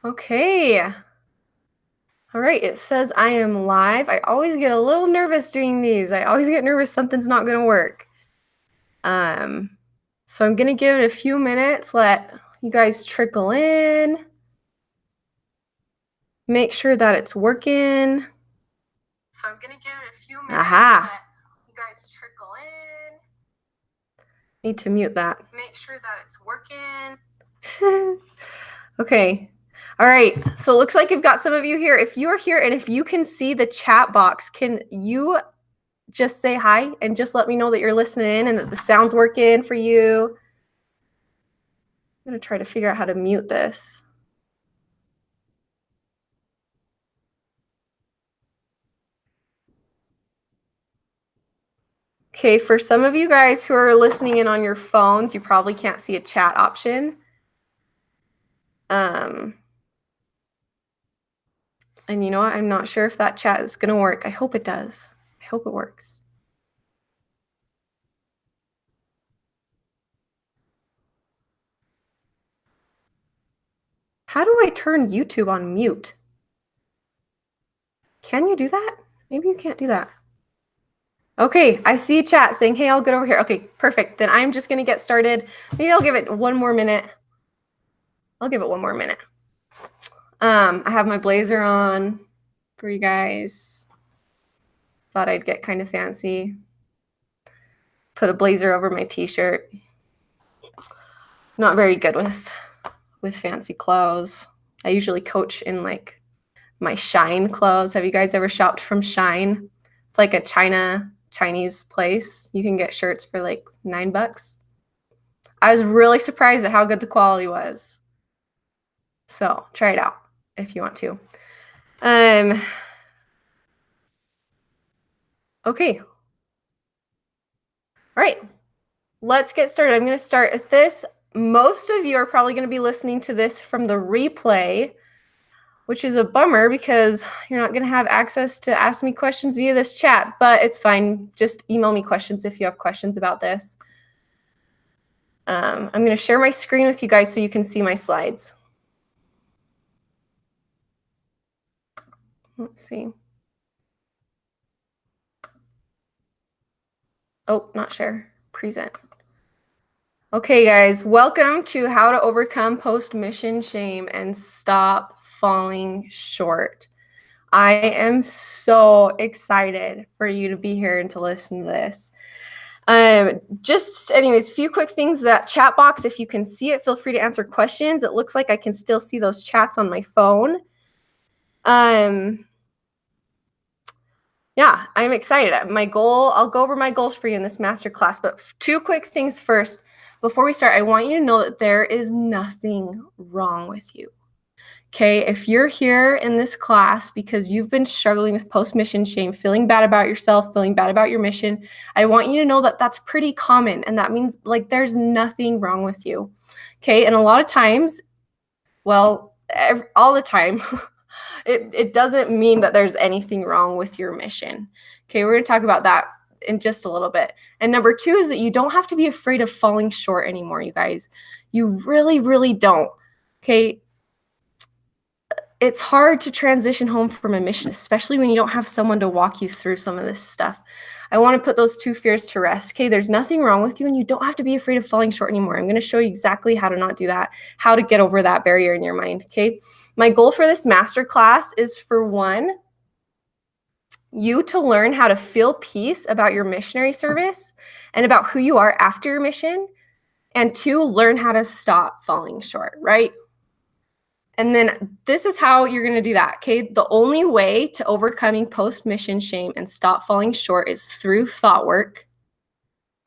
Okay. All right, it says I am live. I always get a little nervous doing these. I always get nervous something's not going to work. So I'm going to give it a few minutes, let you guys trickle in. Make sure that it's working. So I'm going to give it a few minutes, let you guys trickle in. Need to mute that. Make sure that it's working. Okay. All right. So it looks like you've got some of you here. If you are here and if you can see the chat box, can you just say hi and just let me know that you're listening in and that the sound's working for you? I'm going to try to figure out how to mute this. Okay, for some of you guys who are listening in on your phones, you probably can't see a chat option. And you know what? I'm not sure if that chat is going to work. I hope it does. I hope it works. How do I turn YouTube on mute? Can you do that? Maybe you can't do that. Okay, I see chat saying, hey, I'll get over here. Okay, perfect. Then I'm just going to get started. Maybe I'll give it one more minute. I'll give it one more minute. I have my blazer on for you guys. Thought I'd get kind of fancy. Put a blazer over my t-shirt. Not very good with fancy clothes. I usually coach in like my Shine clothes. Have you guys ever shopped from Shine? It's like a Chinese place. You can get shirts for like $9. I was really surprised at how good the quality was. So try it out if you want to. Okay. All right. Let's get started. I'm going to start with this. Most of you are probably going to be listening to this from the replay, which is a bummer because you're not going to have access to ask me questions via this chat, but it's fine. Just email me questions if you have questions about this. I'm going to share my screen with you guys so you can see my slides. Let's see. Oh, not share. Present. Okay, guys, welcome to How to Overcome Post-Mission Shame and Stop Falling Short. I am so excited for you to be here and to listen to this. Just anyways, a few quick things. That chat box, if you can see it, feel free to answer questions. It looks like I can still see those chats on my phone. Yeah, I'm excited. I'll go over my goals for you in this masterclass, but two quick things first. Before we start, I want you to know that there is nothing wrong with you. Okay, if you're here in this class because you've been struggling with post-mission shame, feeling bad about yourself, feeling bad about your mission, I want you to know that that's pretty common, and that means like there's nothing wrong with you. Okay, and a lot of times, well, all the time, it doesn't mean that there's anything wrong with your mission. Okay, we're going to talk about that in just a little bit. And number two is that you don't have to be afraid of falling short anymore, you guys. You really, really don't. Okay, it's hard to transition home from a mission, especially when you don't have someone to walk you through some of this stuff. I want to put those two fears to rest. Okay, there's nothing wrong with you and you don't have to be afraid of falling short anymore. I'm going to show you exactly how to not do that, how to get over that barrier in your mind. Okay, my goal for this masterclass is for one, you to learn how to feel peace about your missionary service and about who you are after your mission, and two, learn how to stop falling short, right? And then this is how you're going to do that, okay? The only way to overcoming post-mission shame and stop falling short is through thought work.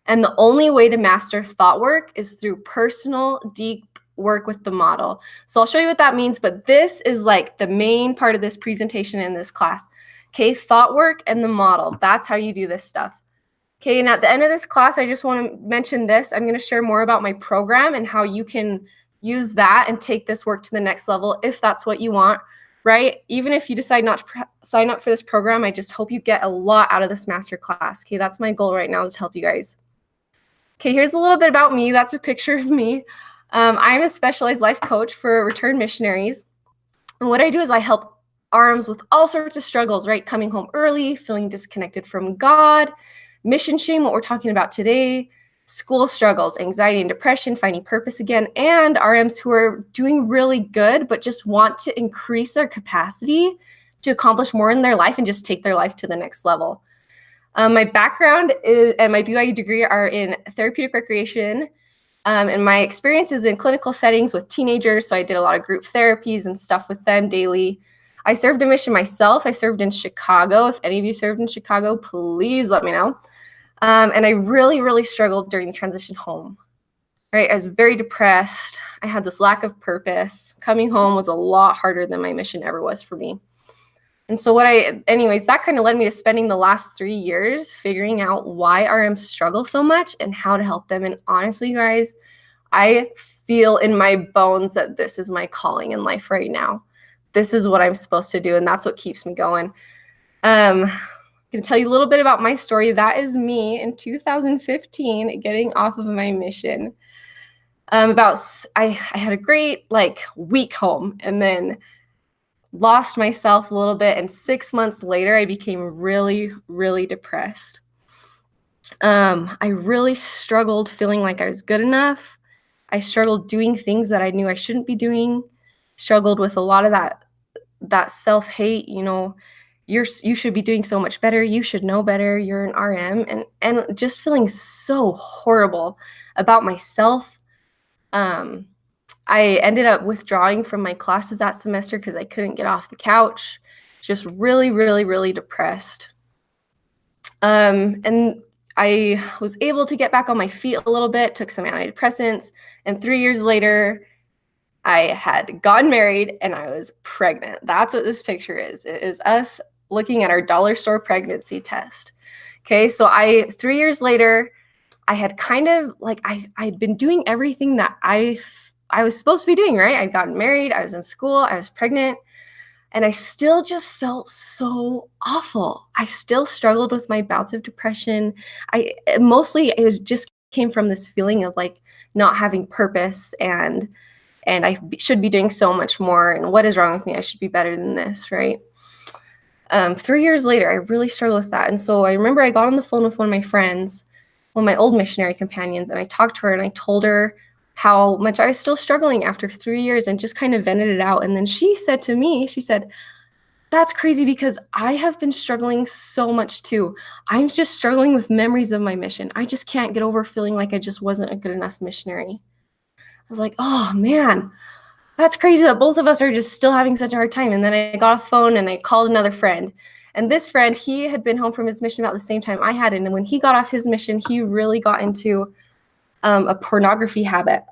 And the only way to master thought work is through personal, deep work with the model. So I'll show you what that means, but this is like the main part of this presentation in this class, okay? Thought work and the model. That's how you do this stuff. Okay, and at the end of this class, I just want to mention this. I'm going to share more about my program and how you can use that and take this work to the next level if that's what you want, right? Even if you decide not to sign up for this program, I just hope you get a lot out of this masterclass. Okay, that's my goal right now, is to help you guys. Okay, here's a little bit about me. That's a picture of me. I'm a specialized life coach for returned missionaries. And what I do is I help RMs with all sorts of struggles, right? Coming home early, feeling disconnected from God, mission shame, what we're talking about today, school struggles, anxiety and depression, finding purpose again, and RMs who are doing really good, but just want to increase their capacity to accomplish more in their life and just take their life to the next level. My background and my BYU degree are in therapeutic recreation, and my experience is in clinical settings with teenagers. So I did a lot of group therapies and stuff with them daily. I served a mission myself. I served in Chicago. If any of you served in Chicago, please let me know. And I really, really struggled during the transition home, right? I was very depressed. I had this lack of purpose. Coming home was a lot harder than my mission ever was for me. And so anyways, that kind of led me to spending the last 3 years figuring out why RMs struggle so much and how to help them. And honestly, guys, I feel in my bones that this is my calling in life right now. This is what I'm supposed to do, and that's what keeps me going. I'm going to tell you a little bit about my story. That is me in 2015 getting off of my mission. I had a great week home, and then lost myself a little bit, and 6 months later I became really, really depressed. I really struggled feeling like I was good enough. I struggled doing things that I knew I shouldn't be doing. Struggled with a lot of that self-hate, you should be doing so much better, you should know better, you're an RM, and just feeling so horrible about myself. I ended up withdrawing from my classes that semester because I couldn't get off the couch. Just really, really, really depressed. And I was able to get back on my feet a little bit, took some antidepressants, and 3 years later, I had gotten married and I was pregnant. That's what this picture is. It is us looking at our dollar store pregnancy test. Okay, so 3 years later, I had kind of I'd been doing everything that I was supposed to be doing, right? I'd gotten married, I was in school, I was pregnant, and I still just felt so awful. I still struggled with my bouts of depression. It just came from this feeling of not having purpose, and I should be doing so much more, and what is wrong with me? I should be better than this, right? 3 years later, I really struggled with that. And so I remember I got on the phone with one of my friends, one of my old missionary companions, and I talked to her and I told her how much I was still struggling after 3 years and just kind of vented it out. And then she said to me, she said, "That's crazy because I have been struggling so much too. I'm just struggling with memories of my mission. I just can't get over feeling like I just wasn't a good enough missionary." I was like, "Oh man, that's crazy that both of us are just still having such a hard time." And then I got off the phone and I called another friend. And this friend, he had been home from his mission about the same time I had. And when he got off his mission, he really got into a pornography habit.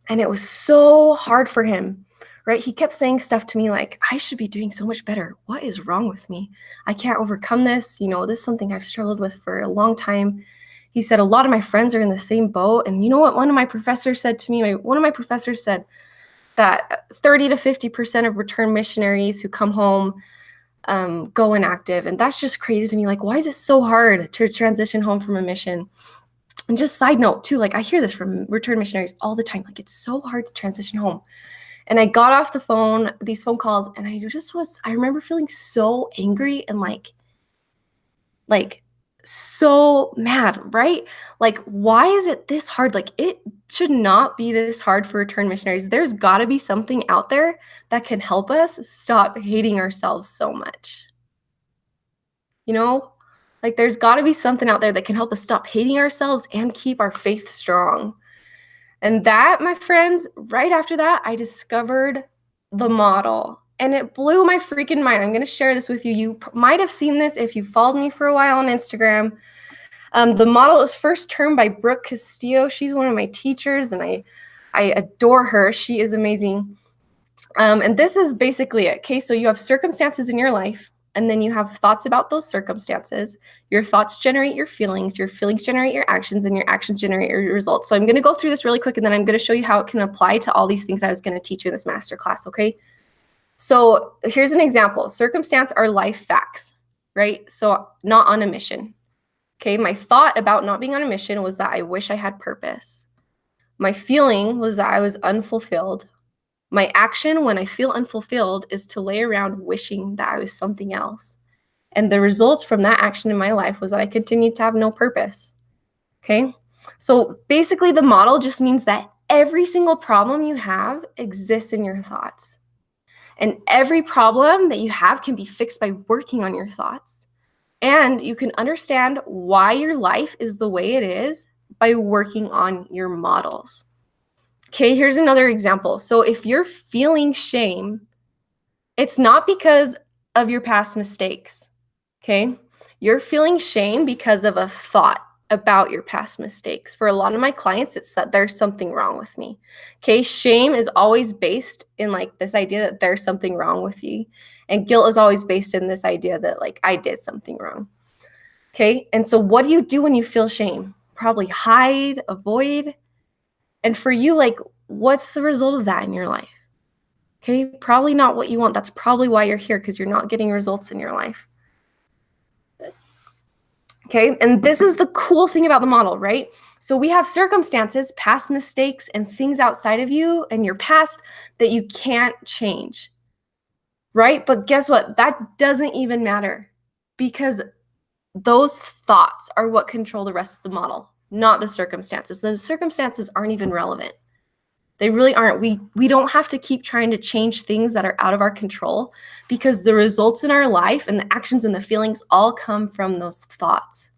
And it was so hard for him, right? He kept saying stuff to me like, "I should be doing so much better. What is wrong with me? I can't overcome this. This is something I've struggled with for a long time." He said, "A lot of my friends are in the same boat." And you know what one of my professors said to me? One of my professors said that 30 to 50% of return missionaries who come home go inactive. And that's just crazy to me. Why is it so hard to transition home from a mission? And just side note too, I hear this from return missionaries all the time. It's so hard to transition home. And I got off the phone, these phone calls, and I remember feeling so angry and so mad, right? Why is it this hard? It should not be this hard for return missionaries. There's got to be something out there that can help us stop hating ourselves so much. There's got to be something out there that can help us stop hating ourselves and keep our faith strong. And that, my friends, right after that, I discovered the model. And it blew my freaking mind. I'm going to share this with you. You might have seen this if you followed me for a while on Instagram. The model was first termed by Brooke Castillo. She's one of my teachers, and I adore her. She is amazing. And this is basically it. Okay, so you have circumstances in your life, and then you have thoughts about those circumstances. Your thoughts generate your feelings generate your actions, and your actions generate your results. So I'm going to go through this really quick, and then I'm going to show you how it can apply to all these things I was going to teach you in this masterclass, okay? So here's an example. Circumstance are life facts, right? So not on a mission. Okay, my thought about not being on a mission was that I wish I had purpose. My feeling was that I was unfulfilled. My action when I feel unfulfilled is to lay around wishing that I was something else. And the results from that action in my life was that I continued to have no purpose. Okay? So basically, the model just means that every single problem you have exists in your thoughts. And every problem that you have can be fixed by working on your thoughts. And you can understand why your life is the way it is by working on your models. Okay, here's another example. So if you're feeling shame, it's not because of your past mistakes. Okay, you're feeling shame because of a thought about your past mistakes. For a lot of my clients, it's that there's something wrong with me. Okay, shame is always based in like this idea that there's something wrong with you. And guilt is always based in this idea that like I did something wrong. Okay, and so what do you do when you feel shame? Probably hide, avoid. And for you, like, what's the result of that in your life? Okay, probably not what you want. That's probably why you're here, because you're not getting results in your life. Okay, and this is the cool thing about the model, right? So we have circumstances, past mistakes, and things outside of you and your past that you can't change, right? But guess what? That doesn't even matter, because those thoughts are what control the rest of the model, not the circumstances. The circumstances aren't even relevant. They really aren't. We don't have to keep trying to change things that are out of our control, because the results in our life and the actions and the feelings all come from those thoughts.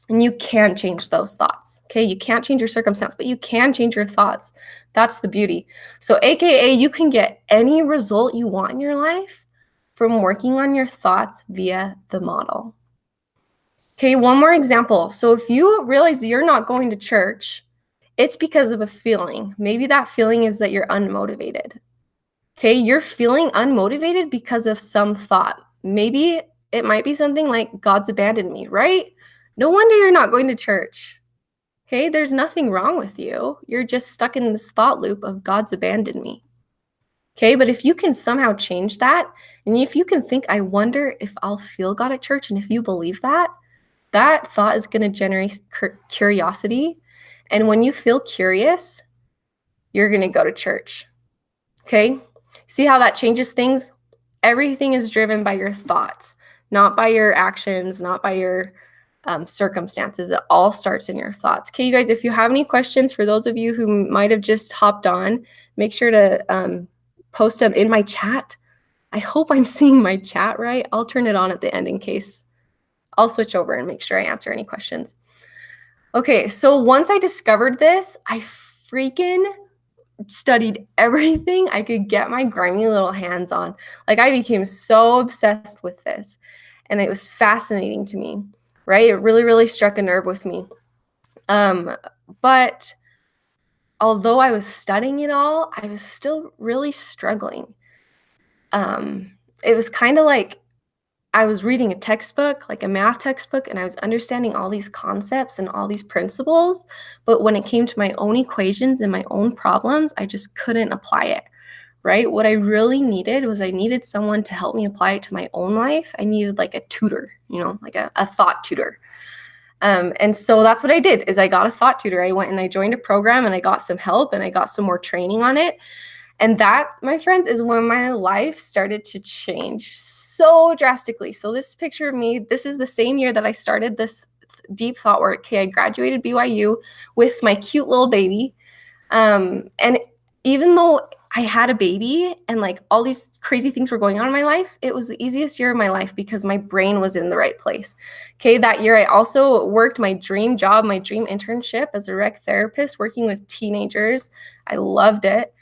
And you can change those thoughts. Okay, you can't change your circumstance, but you can change your thoughts. That's the beauty. So AKA, you can get any result you want in your life from working on your thoughts via the model. Okay, one more example. So if you realize you're not going to church, it's because of a feeling. Maybe that feeling is that you're unmotivated. Okay, you're feeling unmotivated because of some thought. Maybe it might be something like God's abandoned me, right? No wonder you're not going to church. Okay, there's nothing wrong with you. You're just stuck in this thought loop of God's abandoned me. Okay, but if you can somehow change that, and if you can think, I wonder if I'll feel God at church, and if you believe that, that thought is going to generate curiosity. And when you feel curious, you're going to go to church. Okay? See how that changes things? Everything is driven by your thoughts, not by your actions, not by your circumstances. It all starts in your thoughts. Okay, you guys, if you have any questions, for those of you who might have just hopped on, make sure to post them in my chat. I hope I'm seeing my chat right. I'll turn it on at the end in case. I'll switch over and make sure I answer any questions. Okay, so once I discovered this, I freaking studied everything I could get my grimy little hands on. Like, I became so obsessed with this, and it was fascinating to me, right? It really, really struck a nerve with me. But although I was studying it all, I was still really struggling. It was kind of like I was reading a textbook, like a math textbook, and I was understanding all these concepts and all these principles. But when it came to my own equations and my own problems, I just couldn't apply it, right? What I really needed was I needed someone to help me apply it to my own life. I needed like a tutor, like a thought tutor. And so that's what I did is I got a thought tutor. I went and I joined a program and I got some help and I got some more training on it. And that, my friends, is when my life started to change so drastically. So this picture of me, this is the same year that I started this deep thought work. Okay, I graduated BYU with my cute little baby. And even though I had a baby and like all these crazy things were going on in my life, it was the easiest year of my life because my brain was in the right place. Okay, that year I also worked my dream job, my dream internship as a rec therapist working with teenagers. I loved it.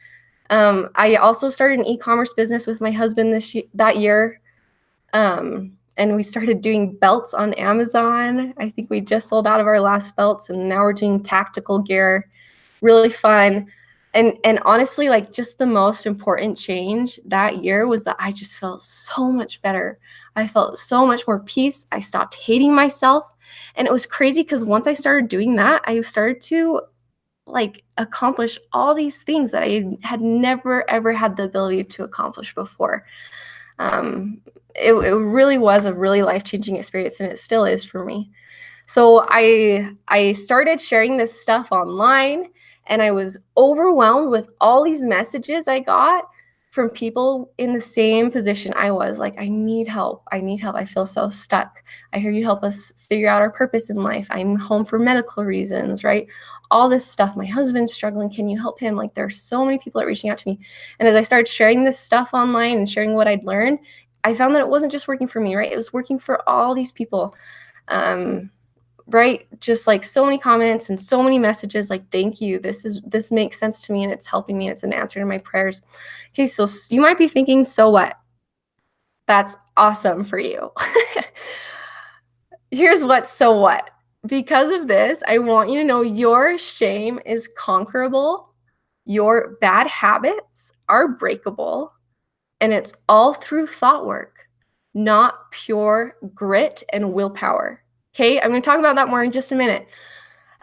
I also started an e-commerce business with my husband that year. And we started doing belts on Amazon. I think we just sold out of our last belts, and now we're doing tactical gear. Really fun. And honestly, like, just the most important change that year was that I just felt so much better. I felt so much more peace. I stopped hating myself. And it was crazy because once I started doing that, I started to like accomplish all these things that I had never, ever had the ability to accomplish before. It really was a really life-changing experience, and it still is for me. So I started sharing this stuff online, And I was overwhelmed with all these messages I got from people in the same position I was. Like, I need help. I need help. I feel so stuck. I hear you help us figure out our purpose in life. I'm home for medical reasons, right? All this stuff. My husband's struggling. Can you help him? Like, there's so many people that are reaching out to me. And as I started sharing this stuff online and sharing what I'd learned, I found that it wasn't just working for me, right? It was working for all these people. Right? Just like so many comments and so many messages like, thank you. This makes sense to me and it's helping me. It's an answer to my prayers. Okay, so you might be thinking, so what? That's awesome for you. Here's what, so what? Because of this, I want you to know your shame is conquerable. Your bad habits are breakable. And it's all through thought work, not pure grit and willpower. Okay, I'm going to talk about that more in just a minute.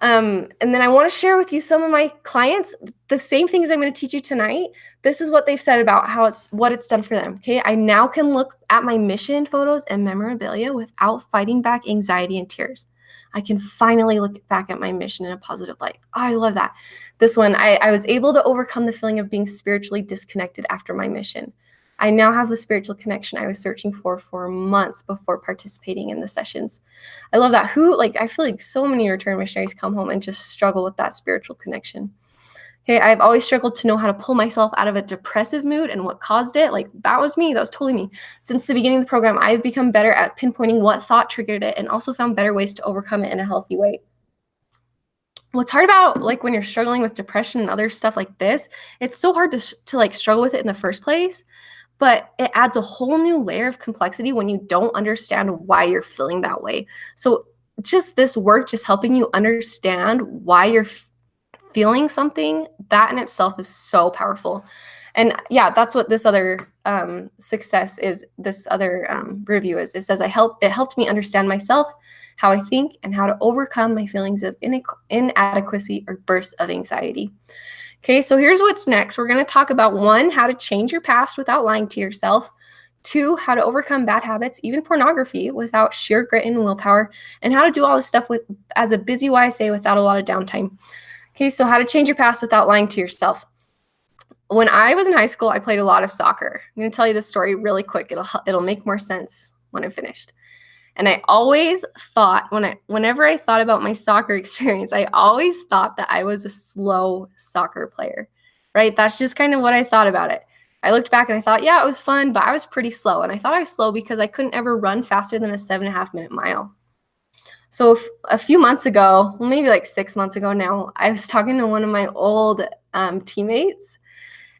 And then I want to share with you some of my clients, the same things I'm going to teach you tonight. This is what they've said about what it's done for them. Okay, I now can look at my mission photos and memorabilia without fighting back anxiety and tears. I can finally look back at my mission in a positive light. Oh, I love that. This one, I was able to overcome the feeling of being spiritually disconnected after my mission. I now have the spiritual connection I was searching for months before participating in the sessions. I love that. I feel like so many return missionaries come home and just struggle with that spiritual connection. Okay, I've always struggled to know how to pull myself out of a depressive mood and what caused it. Like, that was me. That was totally me. Since the beginning of the program, I've become better at pinpointing what thought triggered it and also found better ways to overcome it in a healthy way. What's hard about like when you're struggling with depression and other stuff like this, it's so hard to like struggle with it in the first place. But it adds a whole new layer of complexity when you don't understand why you're feeling that way. So just this work, just helping you understand why you're feeling something, that in itself is so powerful. And yeah, that's what this other success is, this other review is. It says, it helped me understand myself, how I think, and how to overcome my feelings of inadequacy or bursts of anxiety. Okay, so here's what's next. We're going to talk about 1, how to change your past without lying to yourself. 2, how to overcome bad habits, even pornography, without sheer grit and willpower, and how to do all this stuff as a busy YSA without a lot of downtime. Okay, so how to change your past without lying to yourself. When I was in high school, I played a lot of soccer. I'm going to tell you this story really quick. It'll make more sense when I'm finished. And I always thought, whenever I thought about my soccer experience, I always thought that I was a slow soccer player, right? That's just kind of what I thought about it. I looked back and I thought, yeah, it was fun, but I was pretty slow. And I thought I was slow because I couldn't ever run faster than a 7.5 minute mile. So a few months ago, well, maybe like 6 months ago now, I was talking to one of my old teammates.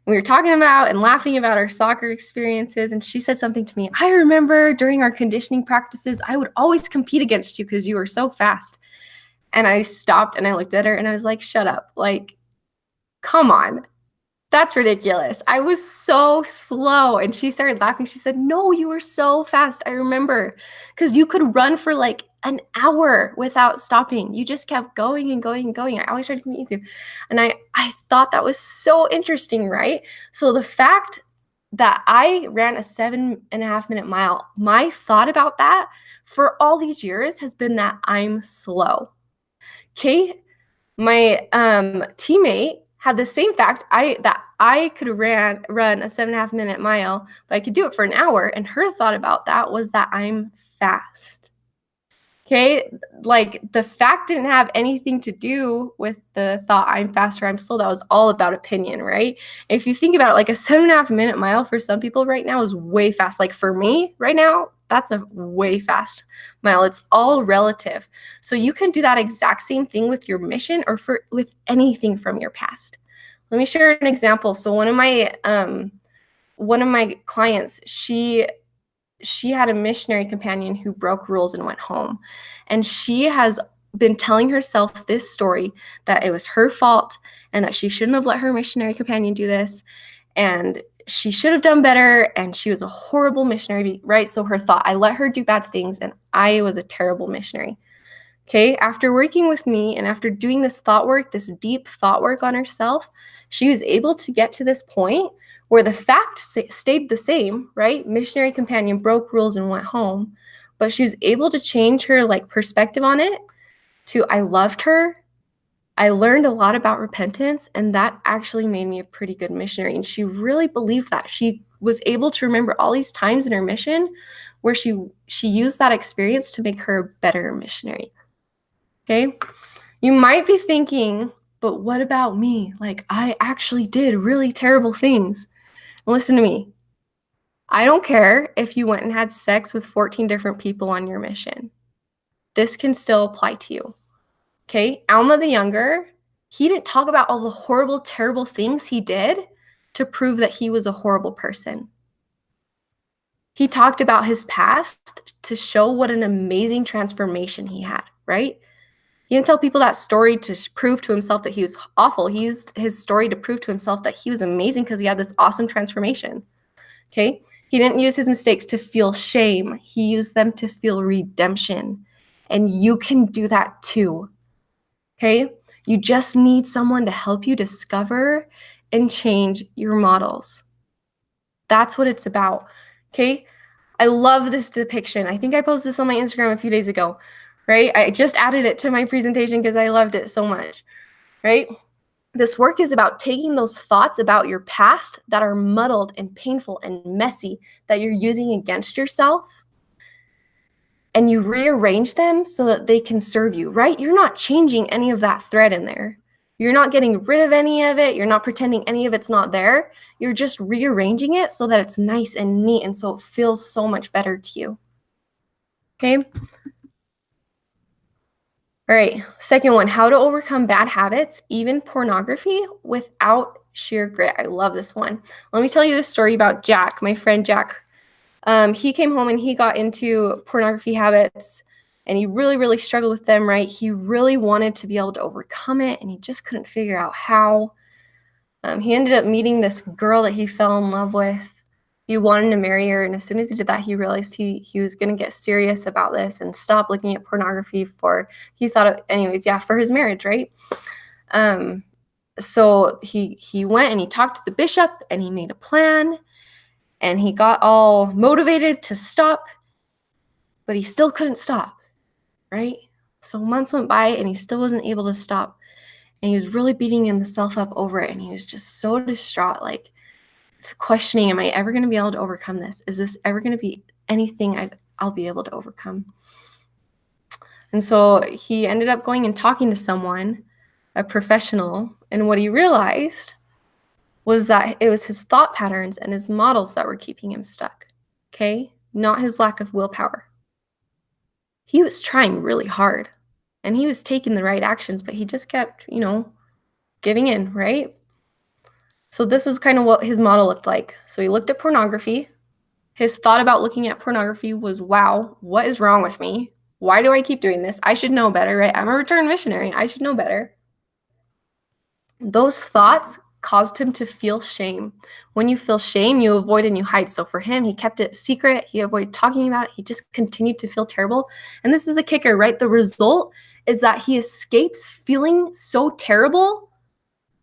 We were talking about and laughing about our soccer experiences, and she said something to me. I remember during our conditioning practices, I would always compete against you because you were so fast. And I stopped and I looked at her and I was like, shut up. Like, come on. That's ridiculous. I was so slow. And she started laughing. She said, no, you were so fast. I remember, because you could run for like an hour without stopping. You just kept going and going and going. I always tried to meet you. And I thought that was so interesting, right? So the fact that I ran a 7.5 minute mile, my thought about that for all these years has been that I'm slow. Okay. My teammate had the same fact that I could run a 7.5 minute mile, but I could do it for an hour. And her thought about that was that I'm fast. Okay, like the fact didn't have anything to do with the thought I'm fast or I'm slow. That was all about opinion, right? If you think about it, like a 7.5 minute mile for some people right now is way fast. Like for me right now, that's a way fast mile. It's all relative. So you can do that exact same thing with your mission or with anything from your past. Let me share an example. So one of my clients, she had a missionary companion who broke rules and went home. And she has been telling herself this story that it was her fault and that she shouldn't have let her missionary companion do this. And she should have done better. And she was a horrible missionary, right? So her thought, I let her do bad things and I was a terrible missionary. Okay, after working with me and after doing this thought work, this deep thought work on herself, she was able to get to this point where the facts stayed the same, right? Missionary companion broke rules and went home, but she was able to change her like perspective on it to I loved her, I learned a lot about repentance, and that actually made me a pretty good missionary. And she really believed that. She was able to remember all these times in her mission where she used that experience to make her a better missionary. Okay? You might be thinking, but what about me? Like, I actually did really terrible things. Listen to me. I don't care if you went and had sex with 14 different people on your mission. This can still apply to you. Okay? Alma the Younger, he didn't talk about all the horrible, terrible things he did to prove that he was a horrible person. He talked about his past to show what an amazing transformation he had, right? He didn't tell people that story to prove to himself that he was awful. He used his story to prove to himself that he was amazing because he had this awesome transformation. Okay? He didn't use his mistakes to feel shame. He used them to feel redemption. And you can do that too. Okay? You just need someone to help you discover and change your models. That's what it's about. Okay? I love this depiction. I think I posted this on my Instagram a few days ago, right? I just added it to my presentation because I loved it so much, right? This work is about taking those thoughts about your past that are muddled and painful and messy that you're using against yourself, and you rearrange them so that they can serve you, right? You're not changing any of that thread in there. You're not getting rid of any of it. You're not pretending any of it's not there. You're just rearranging it so that it's nice and neat and so it feels so much better to you. Okay? All right, second one, how to overcome bad habits, even pornography, without sheer grit. I love this one. Let me tell you this story about Jack, my friend Jack. He came home and he got into pornography habits and he really, really struggled with them, right? He really wanted to be able to overcome it and he just couldn't figure out how. He ended up meeting this girl that he fell in love with. He wanted to marry her, and as soon as he did that, he realized he was going to get serious about this and stop looking at pornography for his marriage, right? So he went and he talked to the bishop and he made a plan and he got all motivated to stop, but he still couldn't stop, right? So months went by and he still wasn't able to stop, and he was really beating himself up over it, and he was just so distraught, like questioning, am I ever going to be able to overcome this? Is this ever going to be anything I'll be able to overcome? And so he ended up going and talking to someone, a professional, and what he realized was that it was his thought patterns and his models that were keeping him stuck, okay? Not his lack of willpower. He was trying really hard, and he was taking the right actions, but he just kept, giving in, right? So this is kind of what his model looked like. So he looked at pornography. His thought about looking at pornography was, wow, what is wrong with me? Why do I keep doing this? I should know better, right? I'm a returned missionary. I should know better. Those thoughts caused him to feel shame. When you feel shame, you avoid and you hide. So for him, he kept it secret. He avoided talking about it. He just continued to feel terrible. And this is the kicker, right? The result is that he escapes feeling so terrible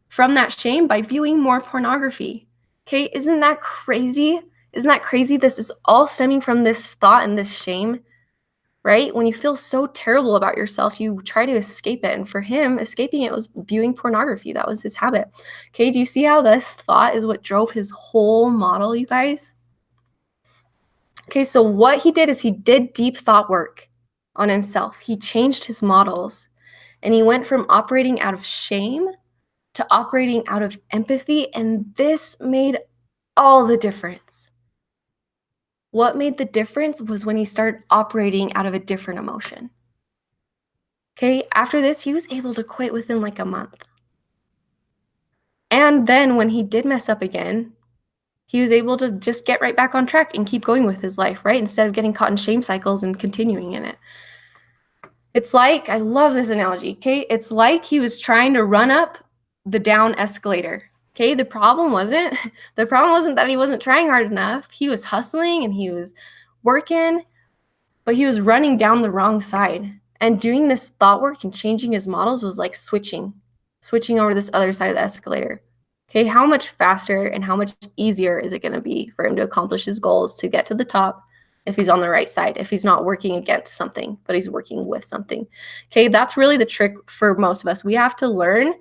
from that shame by viewing more pornography. Okay, isn't that crazy? Isn't that crazy? This is all stemming from this thought and this shame, right? When you feel so terrible about yourself, you try to escape it. And for him, escaping it was viewing pornography. That was his habit. Okay, do you see how this thought is what drove his whole model, you guys? Okay, so what he did is he did deep thought work on himself. He changed his models, and he went from operating out of shame to operating out of empathy, and this made all the difference. What made the difference was when he started operating out of a different emotion. Okay, after this, he was able to quit within like a month. And then when he did mess up again, he was able to just get right back on track and keep going with his life, right? Instead of getting caught in shame cycles and continuing in it. It's like, I love this analogy, okay? It's like he was trying to run up the down escalator. Okay, the problem wasn't that he wasn't trying hard enough. He was hustling and he was working, but he was running down the wrong side. And doing this thought work and changing his models was like switching over this other side of the escalator. Okay, how much faster and how much easier is it going to be for him to accomplish his goals, to get to the top, if he's on the right side, if he's not working against something, but he's working with something. Okay, that's really the trick for most of us. We have to learn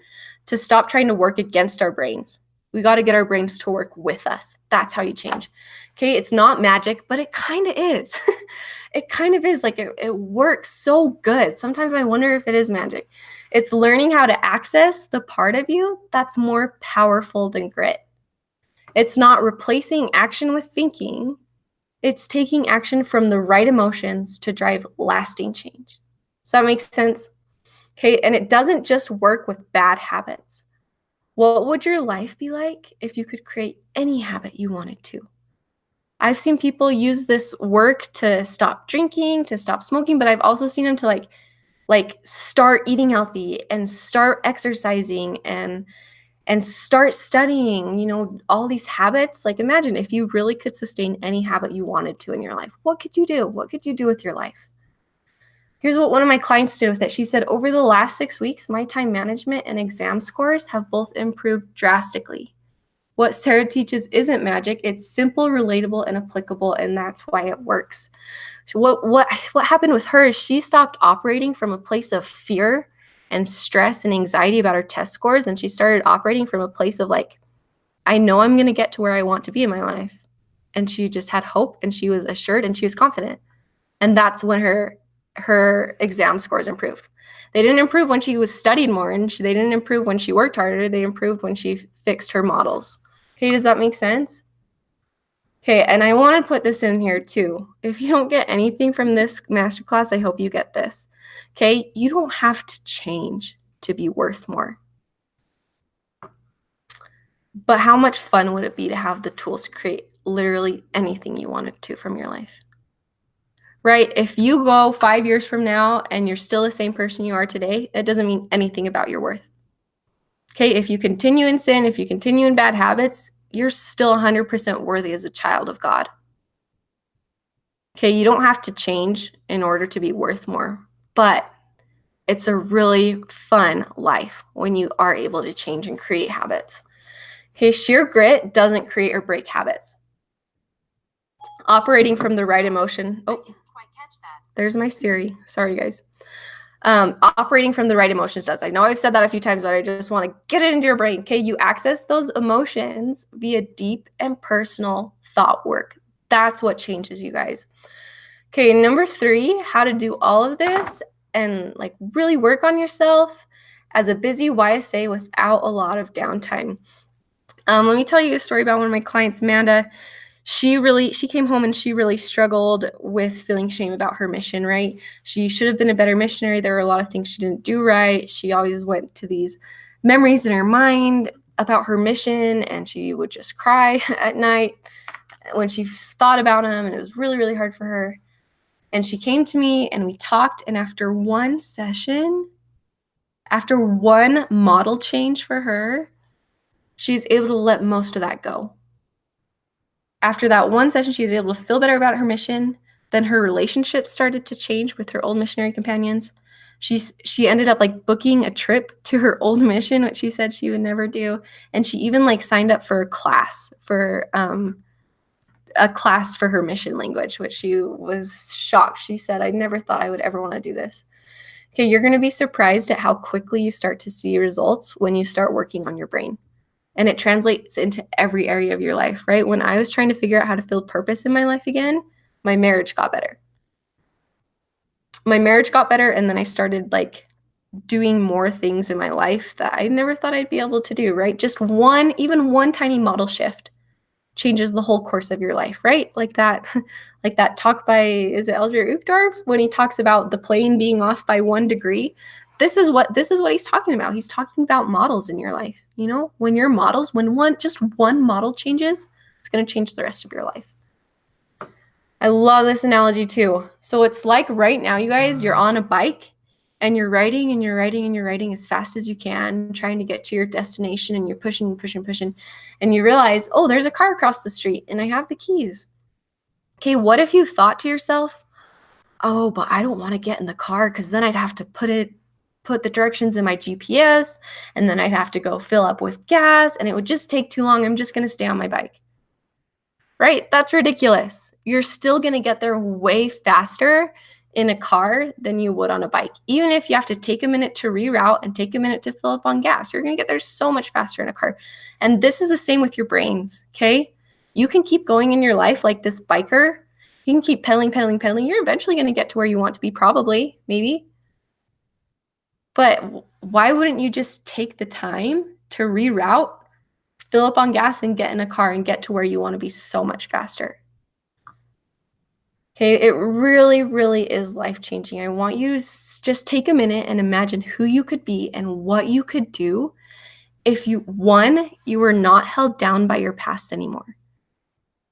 to stop trying to work against our brains. We got to get our brains to work with us. That's how you change. Okay, it's not magic, but it kind of is. It kind of is. Like it works so good. Sometimes I wonder if it is magic. It's learning how to access the part of you that's more powerful than grit. It's not replacing action with thinking. It's taking action from the right emotions to drive lasting change. Does that make sense? Okay, and it doesn't just work with bad habits. What would your life be like if you could create any habit you wanted to? I've seen people use this work to stop drinking, to stop smoking, but I've also seen them to like start eating healthy and start exercising and start studying, all these habits. Like imagine if you really could sustain any habit you wanted to in your life. What could you do? What could you do with your life? Here's what one of my clients did with it. She said, over the last 6 weeks, my time management and exam scores have both improved drastically. What Sarah teaches isn't magic. It's simple, relatable, and applicable, and that's why it works. So what happened with her is she stopped operating from a place of fear and stress and anxiety about her test scores, and she started operating from a place of like, I know I'm going to get to where I want to be in my life. And she just had hope, and she was assured, and she was confident. And that's when her exam scores improved. They didn't improve when she was studied more, and they didn't improve when she worked harder. They improved when she fixed her models. Okay, does that make sense? Okay, and I want to put this in here too. If you don't get anything from this masterclass, I hope you get this. Okay, you don't have to change to be worth more. But how much fun would it be to have the tools to create literally anything you wanted to from your life? Right? If you go 5 years from now and you're still the same person you are today, it doesn't mean anything about your worth. Okay, if you continue in sin, if you continue in bad habits, you're still 100% worthy as a child of God. Okay, you don't have to change in order to be worth more, but it's a really fun life when you are able to change and create habits. Okay, sheer grit doesn't create or break habits. Operating from the right emotion. Oh, there's my Siri. Sorry, guys. Operating from the right emotions does. I know I've said that a few times, but I just want to get it into your brain. Okay, you access those emotions via deep and personal thought work. That's what changes you guys. Okay, number 3, how to do all of this and like really work on yourself as a busy YSA without a lot of downtime. Let me tell you a story about one of my clients, Amanda. She came home and she really struggled with feeling shame about her mission, right? She should have been a better missionary. There were a lot of things she didn't do right. She always went to these memories in her mind about her mission, and she would just cry at night when she thought about them, and it was really, really hard for her. And she came to me and we talked, and after one session, after one model change for her, she's able to let most of that go. After that one session, she was able to feel better about her mission. Then her relationships started to change with her old missionary companions. She ended up like booking a trip to her old mission, which she said she would never do. And she even like signed up for a class for her mission language, which she was shocked. She said, I never thought I would ever want to do this. Okay, you're going to be surprised at how quickly you start to see results when you start working on your brain. And it translates into every area of your life, right? When I was trying to figure out how to feel purpose in my life again, my marriage got better. And then I started like doing more things in my life that I never thought I'd be able to do, right? Just even one tiny model shift changes the whole course of your life, right? Like that talk by, is it Elder Uchtdorf, when he talks about the plane being off by 1 degree? This is what he's talking about. He's talking about models in your life. When your models, just one model changes, it's going to change the rest of your life. I love this analogy too. So it's like right now, you guys, you're on a bike and you're riding and you're riding and you're riding as fast as you can, trying to get to your destination, and you're pushing, and you realize, oh, there's a car across the street and I have the keys. Okay, what if you thought to yourself, oh, but I don't want to get in the car because then I'd have to put the directions in my GPS, and then I'd have to go fill up with gas, and it would just take too long. I'm just going to stay on my bike. right? That's ridiculous. You're still going to get there way faster in a car than you would on a bike. Even if you have to take a minute to reroute and take a minute to fill up on gas, you're going to get there so much faster in a car. And this is the same with your brains, okay? You can keep going in your life like this biker. You can keep pedaling, pedaling, pedaling. You're eventually going to get to where you want to be, probably, maybe. But why wouldn't you just take the time to reroute, fill up on gas, and get in a car and get to where you want to be so much faster? Okay, it really, really is life-changing. I want you to just take a minute and imagine who you could be and what you could do if you were not held down by your past anymore.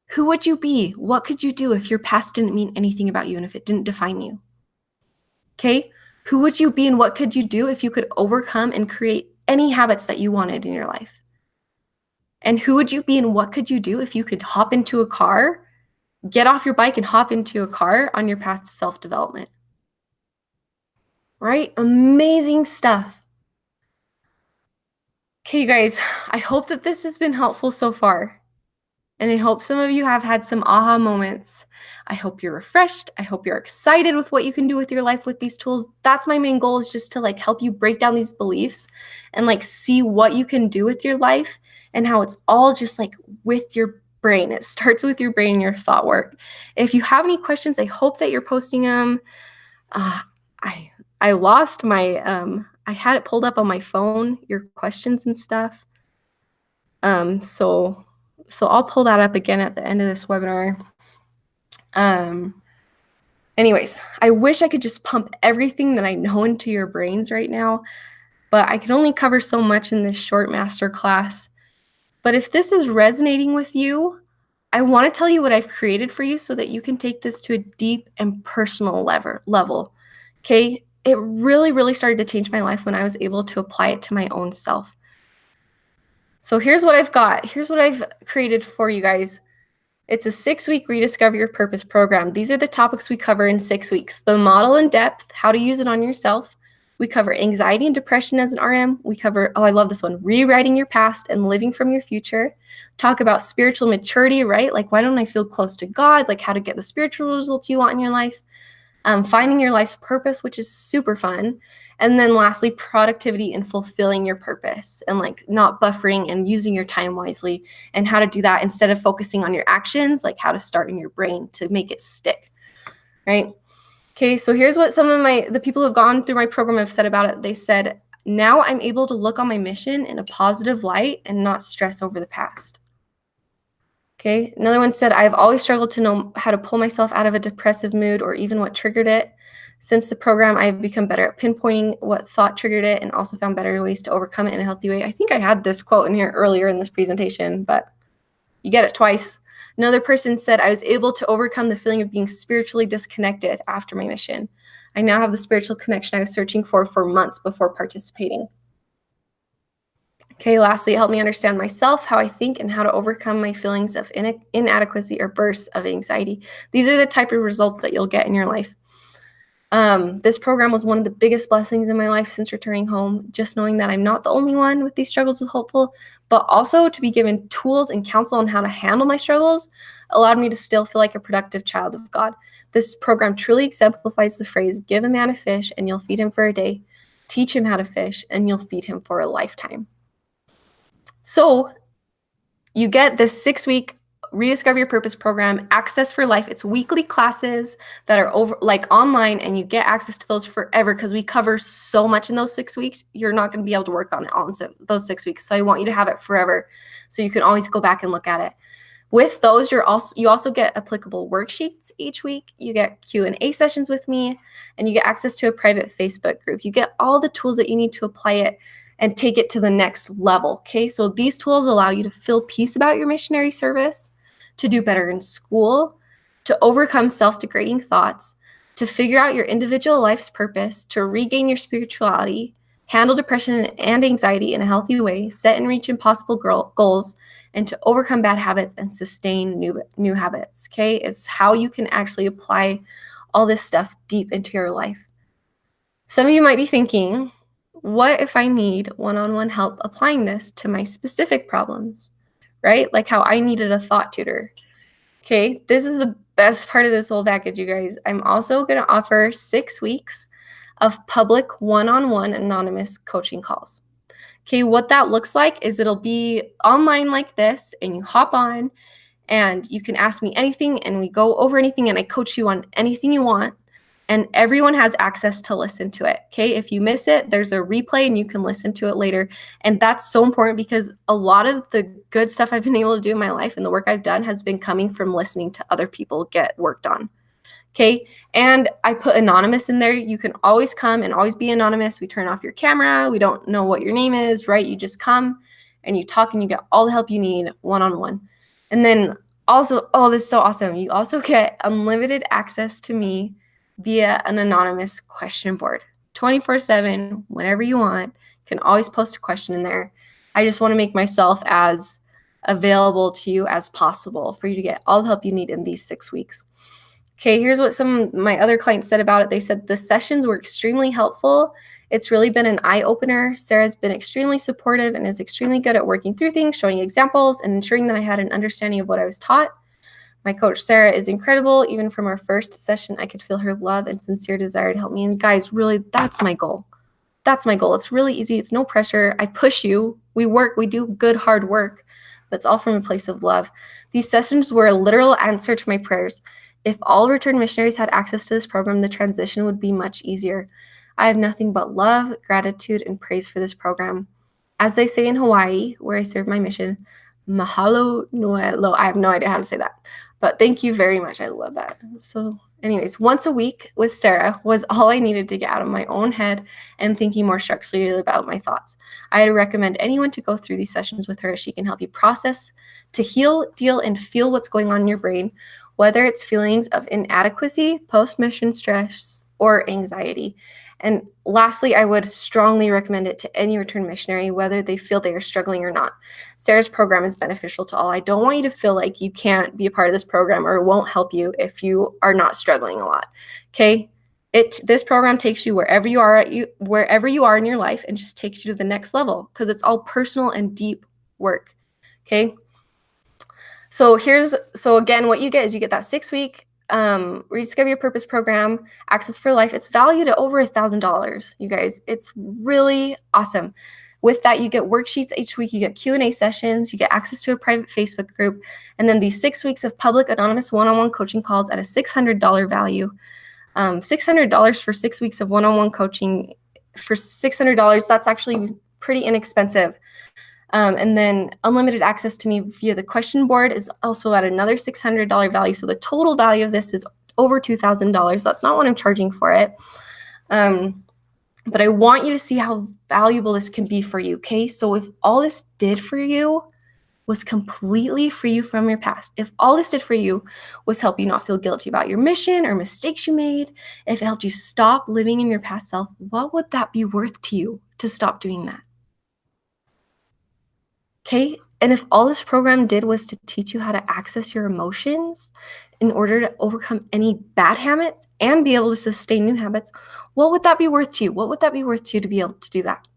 Who would you be? What could you do if your past didn't mean anything about you and if it didn't define you? Okay, who would you be and what could you do if you could overcome and create any habits that you wanted in your life? And who would you be and what could you do if you could hop into a car, get off your bike and hop into a car on your path to self-development? Right? Amazing stuff. Okay, you guys, I hope that this has been helpful so far. And I hope some of you have had some aha moments. I hope you're refreshed. I hope you're excited with what you can do with your life with these tools. That's my main goal, is just to help you break down these beliefs and see what you can do with your life and how it's all just with your brain. It starts with your brain and your thought work. If you have any questions, I hope that you're posting them. I lost my, I had it pulled up on my phone, your questions and stuff. So I'll pull that up again at the end of this webinar. Anyways, I wish I could just pump everything that I know into your brains right now, but I can only cover so much in this short masterclass. But if this is resonating with you, I want to tell you what I've created for you so that you can take this to a deep and personal level. Okay? It really, really started to change my life when I was able to apply it to my own self. So here's what I've got. Here's what I've created for you guys. It's a 6-week Rediscover Your Purpose program. These are the topics we cover in 6 weeks. The model in depth, how to use it on yourself. We cover anxiety and depression as an RM. We cover, oh, I love this one, rewriting your past and living from your future. Talk about spiritual maturity, right? Why don't I feel close to God? How to get the spiritual results you want in your life. Finding your life's purpose, which is super fun. And then lastly, productivity and fulfilling your purpose and not buffering and using your time wisely and how to do that instead of focusing on your actions, how to start in your brain to make it stick, right? Okay, so here's what some of the people who have gone through my program have said about it. They said, now I'm able to look on my mission in a positive light and not stress over the past. Okay, another one said, I've always struggled to know how to pull myself out of a depressive mood or even what triggered it. Since the program, I've become better at pinpointing what thought triggered it and also found better ways to overcome it in a healthy way. I think I had this quote in here earlier in this presentation, but you get it twice. Another person said, I was able to overcome the feeling of being spiritually disconnected after my mission. I now have the spiritual connection I was searching for months before participating. Okay, lastly, it helped me understand myself, how I think, and how to overcome my feelings of inadequacy or bursts of anxiety. These are the type of results that you'll get in your life. This program was one of the biggest blessings in my life since returning home, just knowing that I'm not the only one with these struggles with Hopeful, but also to be given tools and counsel on how to handle my struggles allowed me to still feel like a productive child of God. This program truly exemplifies the phrase, give a man a fish and you'll feed him for a day. Teach him how to fish and you'll feed him for a lifetime. So you get this 6-week Rediscover Your Purpose program, access for life. It's weekly classes that are online, and you get access to those forever because we cover so much in those 6 weeks. You're not going to be able to work on it all in those 6 weeks. So I want you to have it forever so you can always go back and look at it. With those, you also get applicable worksheets each week. You get Q&A sessions with me, and you get access to a private Facebook group. You get all the tools that you need to apply it and take it to the next level, okay? So these tools allow you to feel peace about your missionary service, to do better in school, to overcome self-degrading thoughts, to figure out your individual life's purpose, to regain your spirituality, handle depression and anxiety in a healthy way, set and reach impossible goals, and to overcome bad habits and sustain new habits, okay? It's how you can actually apply all this stuff deep into your life. Some of you might be thinking, what if I need one-on-one help applying this to my specific problems, right? Like how I needed a thought tutor. Okay, this is the best part of this whole package, you guys. I'm also going to offer 6 weeks of public one-on-one anonymous coaching calls. Okay, what that looks like is it'll be online like this, and you hop on and you can ask me anything and we go over anything and I coach you on anything you want. And everyone has access to listen to it. Okay, if you miss it, there's a replay and you can listen to it later. And that's so important because a lot of the good stuff I've been able to do in my life and the work I've done has been coming from listening to other people get work done. Okay, and I put anonymous in there. You can always come and always be anonymous. We turn off your camera. We don't know what your name is, right? You just come and you talk and you get all the help you need one-on-one. And then also, oh, this is so awesome. You also get unlimited access to me via an anonymous question board 24/7, whenever you want. You can always post a question in there. I just want to make myself as available to you as possible for you to get all the help you need in these 6 weeks. Okay, here's what some of my other clients said about it. They said the sessions were extremely helpful. It's really been an eye-opener. Sarah's been extremely supportive and is extremely good at working through things, showing examples, and ensuring that I had an understanding of what I was taught. My coach, Sarah, is incredible. Even from our first session, I could feel her love and sincere desire to help me. And guys, really, that's my goal. That's my goal. It's really easy. It's no pressure. I push you. We work. We do good, hard work, but it's all from a place of love. These sessions were a literal answer to my prayers. If all returned missionaries had access to this program, the transition would be much easier. I have nothing but love, gratitude, and praise for this program. As they say in Hawaii, where I serve my mission, mahalo nui lo. I have no idea how to say that, but thank you very much. I love that. So anyways, once a week with Sarah was all I needed to get out of my own head and thinking more structurally about my thoughts. I'd recommend anyone to go through these sessions with her. She can help you process, to heal, deal, and feel what's going on in your brain, whether it's feelings of inadequacy, post-mission stress, or anxiety. And lastly, I would strongly recommend it to any return missionary, whether they feel they are struggling or not. Sarah's program is beneficial to all. I don't want you to feel like you can't be a part of this program or it won't help you if you are not struggling a lot. Okay? This program takes you wherever you are in your life and just takes you to the next level because it's all personal and deep work. Okay? So again, what you get is you get that 6-week Rediscover Your Purpose program, Access for Life. It's valued at over $1,000, you guys. It's really awesome. With that, you get worksheets each week, you get Q&A sessions, you get access to a private Facebook group, and then these 6 weeks of public anonymous one-on-one coaching calls at a $600 value. $600 for 6 weeks of one-on-one coaching. For $600, that's actually pretty inexpensive. And then unlimited access to me via the question board is also at another $600 value. So the total value of this is over $2,000. That's not what I'm charging for it. But I want you to see how valuable this can be for you, okay? So if all this did for you was completely free you from your past, if all this did for you was help you not feel guilty about your mission or mistakes you made, if it helped you stop living in your past self, what would that be worth to you to stop doing that? Okay, and if all this program did was to teach you how to access your emotions in order to overcome any bad habits and be able to sustain new habits, what would that be worth to you? What would that be worth to you to be able to do that?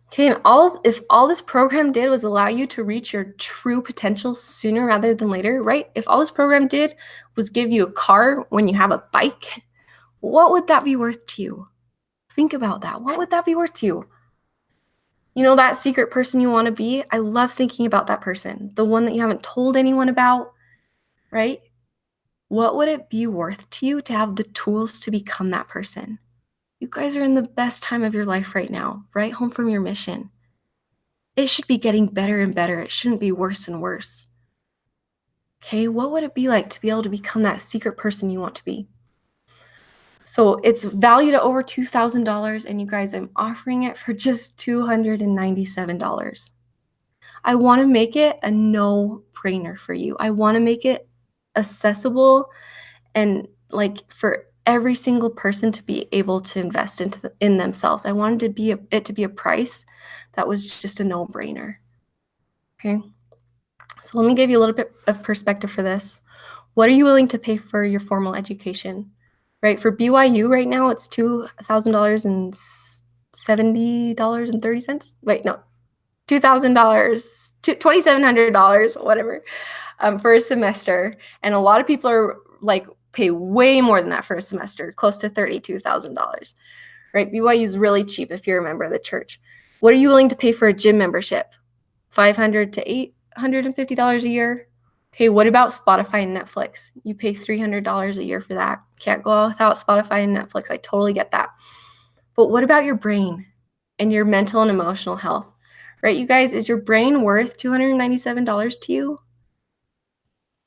Okay, and if all this program did was allow you to reach your true potential sooner rather than later, right? If all this program did was give you a car when you have a bike, what would that be worth to you? Think about that. What would that be worth to you? You know, that secret person you want to be? I love thinking about that person, the one that you haven't told anyone about, right? What would it be worth to you to have the tools to become that person? You guys are in the best time of your life right now, right home from your mission. It should be getting better and better. It shouldn't be worse and worse. Okay, what would it be like to be able to become that secret person you want to be? So it's valued at over $2,000, and you guys, I'm offering it for just $297. I want to make it a no-brainer for you. I want to make it accessible and like for every single person to be able to invest in themselves. I wanted it to be a price that was just a no-brainer. Okay. So let me give you a little bit of perspective for this. What are you willing to pay for your formal education? Right? For BYU right now, it's $2,070.30. Wait, no, $2,000, $2,700, whatever. for a semester. And a lot of people are like pay way more than that for a semester, close to $32,000, right? BYU is really cheap if you're a member of the church. What are you willing to pay for a gym membership? $500 to $850 a year. Okay, what about Spotify and Netflix? You pay $300 a year for that. Can't go without Spotify and Netflix. I totally get that. But what about your brain and your mental and emotional health? Right, you guys, is your brain worth $297 to you?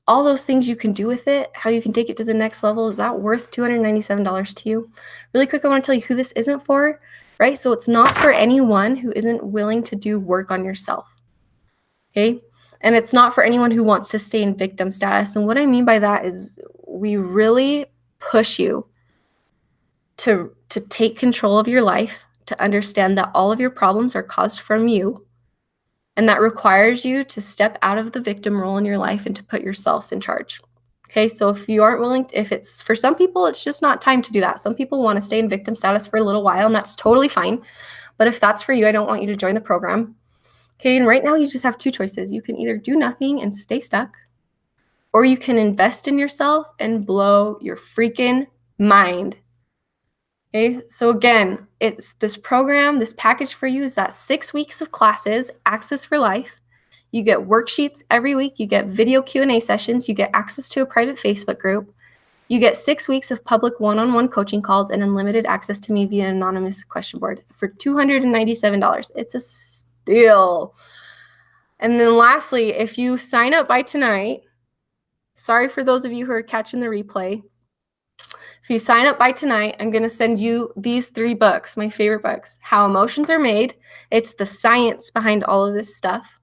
All those things you can do with it, how you can take it to the next level, is that worth $297 to you? Really quick, I want to tell you who this isn't for, right? So it's not for anyone who isn't willing to do work on yourself, okay? And it's not for anyone who wants to stay in victim status. And what I mean by that is we really push you to take control of your life, to understand that all of your problems are caused from you. And that requires you to step out of the victim role in your life and to put yourself in charge. Okay, so if you aren't willing, if it's for some people, it's just not time to do that. Some people want to stay in victim status for a little while, and that's totally fine. But if that's for you, I don't want you to join the program. Okay, and right now you just have two choices. You can either do nothing and stay stuck, or you can invest in yourself and blow your freaking mind. Okay, so again, it's this program, this package for you is that 6 weeks of classes, access for life. You get worksheets every week. You get video Q&A sessions. You get access to a private Facebook group. You get 6 weeks of public one-on-one coaching calls and unlimited access to me via an anonymous question board for $297. It's a steal. And then lastly, if you sign up by tonight, sorry for those of you who are catching the replay, if you sign up by tonight, I'm going to send you these 3 books, my favorite books. How Emotions Are Made. It's the science behind all of this stuff.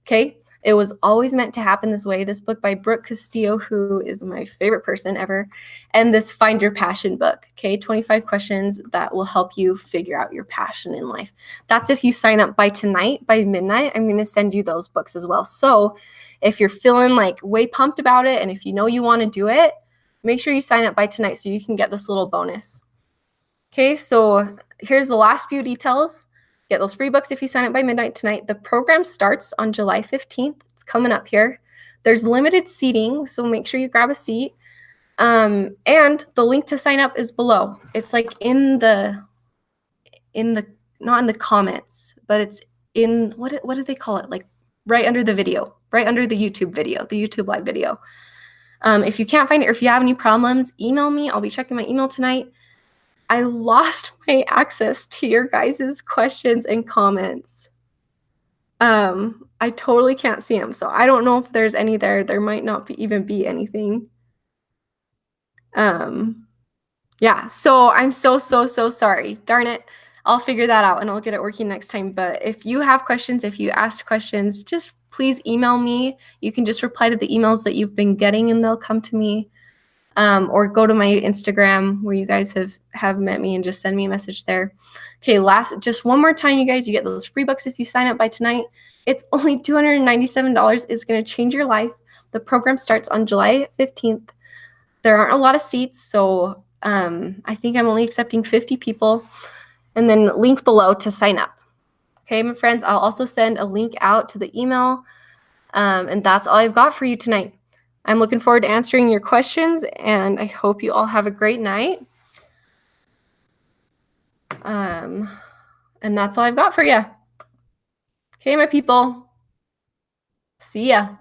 Okay? It was always meant to happen this way. This book by Brooke Castillo, who is my favorite person ever, and this Find Your Passion book. Okay? 25 questions that will help you figure out your passion in life. That's if you sign up by tonight, by midnight. I'm going to send you those books as well. So if you're feeling like way pumped about it, and if you know you want to do it, make sure you sign up by tonight so you can get this little bonus. Okay, so here's the last few details. Get those free books if you sign up by midnight tonight. The program starts on July 15th. It's coming up here. There's limited seating, so make sure you grab a seat. And the link to sign up is below. It's like in the not in the comments, but it's in what do they call it? Like right under the video, right under the YouTube video, the YouTube live video. If you can't find it or if you have any problems, email me. I'll be checking my email tonight. I lost my access to your guys' questions and comments. I totally can't see them, so I don't know if there's any there. There might not even be anything. Yeah, so I'm so sorry. Darn it. I'll figure that out and I'll get it working next time. But if you have questions, if you asked questions, just please email me. You can just reply to the emails that you've been getting and they'll come to me. Or go to my Instagram where you guys have met me and just send me a message there. Okay, just one more time, you guys, you get those free books if you sign up by tonight. It's only $297. It's going to change your life. The program starts on July 15th. There aren't a lot of seats, so I think I'm only accepting 50 people. And then link below to sign up. Okay, my friends, I'll also send a link out to the email. And that's all I've got for you tonight. I'm looking forward to answering your questions, and I hope you all have a great night. And that's all I've got for you. Okay, my people. See ya.